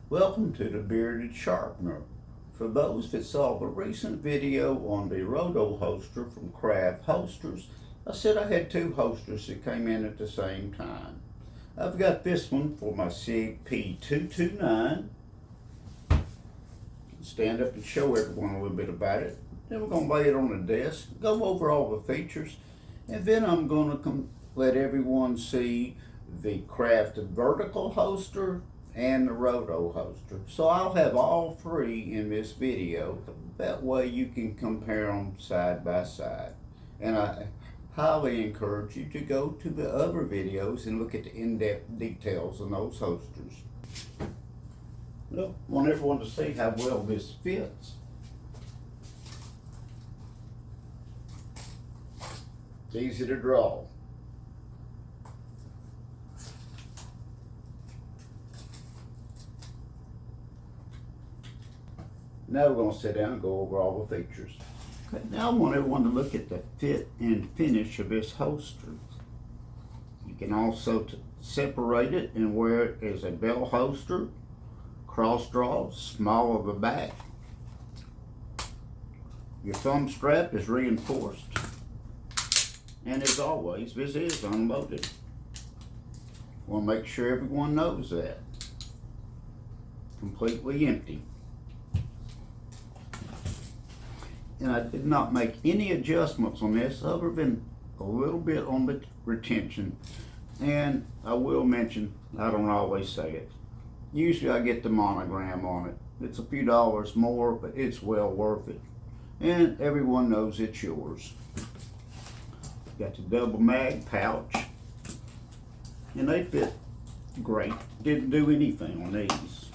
Welcome to the Bearded Sharpener. For those that saw the recent video on the Roto holster from Craft Holsters, I said I had two holsters that came in at the same time. I've got this one for my SIG P229. Stand up and show everyone a little bit about it. Then we're going to lay it on the desk, go over all the features, and then I'm going to let everyone see the Crafted vertical holster and the Roto holster. So I'll have all three in this video. That way you can compare them side by side. And I highly encourage you to go to the other videos and look at the in-depth details on those holsters. Well, I want everyone to see how well this fits. It's easy to draw. Now we're going to sit down and go over all the features. Okay, now I want everyone to look at the fit and finish of this holster. You can also separate it and wear it as a belt holster, cross draw, small of the back. Your thumb strap is reinforced. And as always, this is unloaded. Want to make sure everyone knows that. Completely empty. And I did not make any adjustments on this other than a little bit on the retention. And I will mention, I don't always say it, usually I get the monogram on it. It's a few dollars more, but it's well worth it. And everyone knows it's yours. Got the double mag pouch. And they fit great. Didn't do anything on these.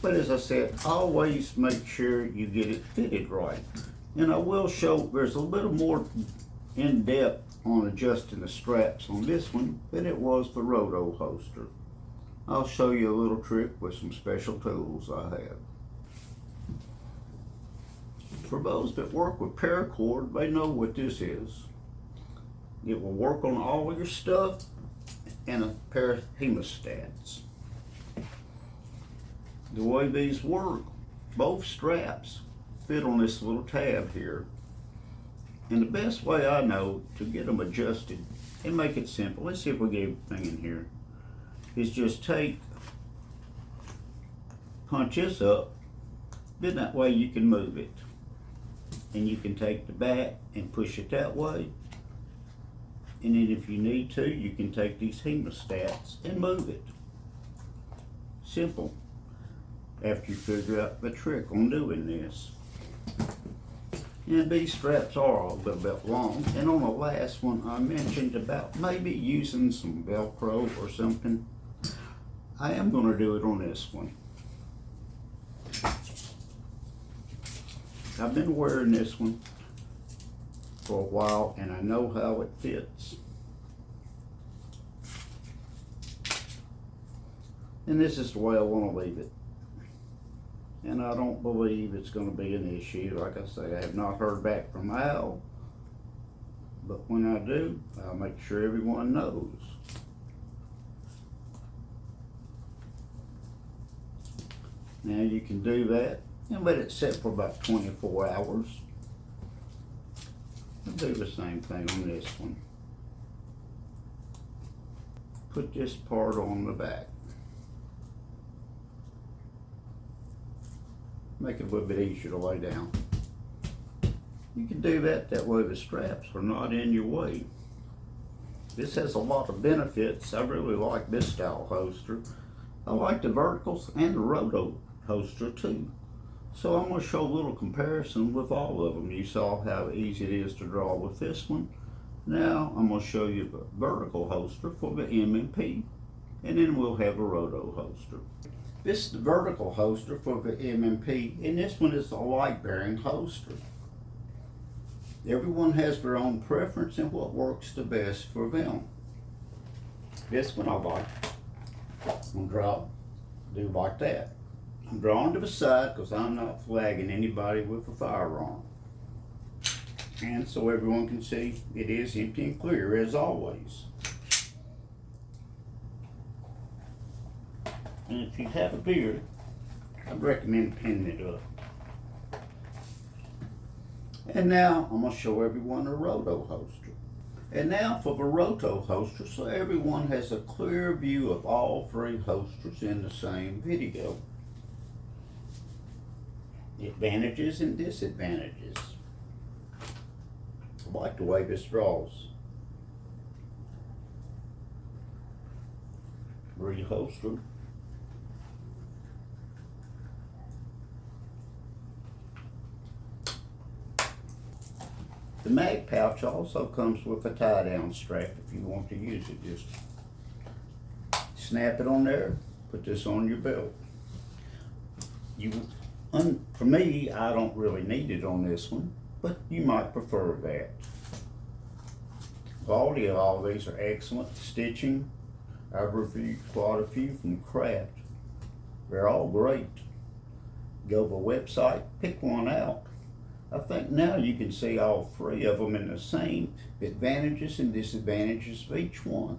But as I said, always make sure you get it fitted right. And I will show there's a little more in depth on adjusting the straps on this one than it was the Roto holster. I'll show you a little trick with some special tools I have. For those that work with paracord, they know what this is. It will work on all of your stuff and a pair of hemostats. The way these work, both straps fit on this little tab here. And the best way I know to get them adjusted and make it simple, let's see if we get everything in here, is just punch this up, then that way you can move it. And you can take the back and push it that way. And then if you need to, you can take these hemostats and move it. Simple. After you figure out the trick on doing this. And these straps are a little bit long. And on the last one I mentioned about maybe using some Velcro or something. I am going to do it on this one. I've been wearing this one for a while and I know how it fits. And this is the way I want to leave it. And I don't believe it's going to be an issue. Like I say, I have not heard back from Al. But when I do, I'll make sure everyone knows. Now you can do that and let it sit for about 24 hours. I'll do the same thing on this one. Put this part on the back. Make it a little bit easier to lay down. You can do that way the straps are not in your way. This has a lot of benefits. I really like this style holster. I like the verticals and the Roto holster too. So I'm going to show a little comparison with all of them. You saw how easy it is to draw with this one. Now I'm going to show you the vertical holster for the M&P. And then we'll have a Roto holster. This is the vertical holster for the M&P, and this one is a light bearing holster. Everyone has their own preference and what works the best for them. This one I like. I'm going to do like that. I'm drawing to the side because I'm not flagging anybody with a firearm. And so everyone can see it is empty and clear as always. And if you have a beard, I'd recommend pinning it up. And now I'm going to show everyone a roto holster. And now for the roto holster, so everyone has a clear view of all three holsters in the same video. Advantages and disadvantages. I like the way this draws. Reholster. The mag pouch also comes with a tie-down strap if you want to use it. Just snap it on there, put this on your belt. For me, I don't really need it on this one, but you might prefer that. Quality of all these are excellent. Stitching, I've reviewed quite a few from Craft. They're all great. Go to the website, pick one out. I think now you can see all three of them in the same advantages and disadvantages of each one.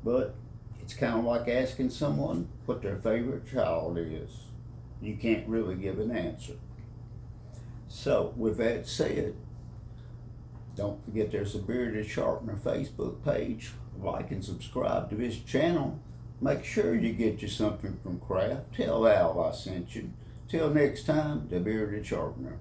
But it's kind of like asking someone what their favorite child is. You can't really give an answer. So with that said, don't forget there's a Bearded Sharpener Facebook page. Like and subscribe to his channel. Make sure you get you something from Craft. Tell Al I sent you. Till next time, the Bearded Sharpener.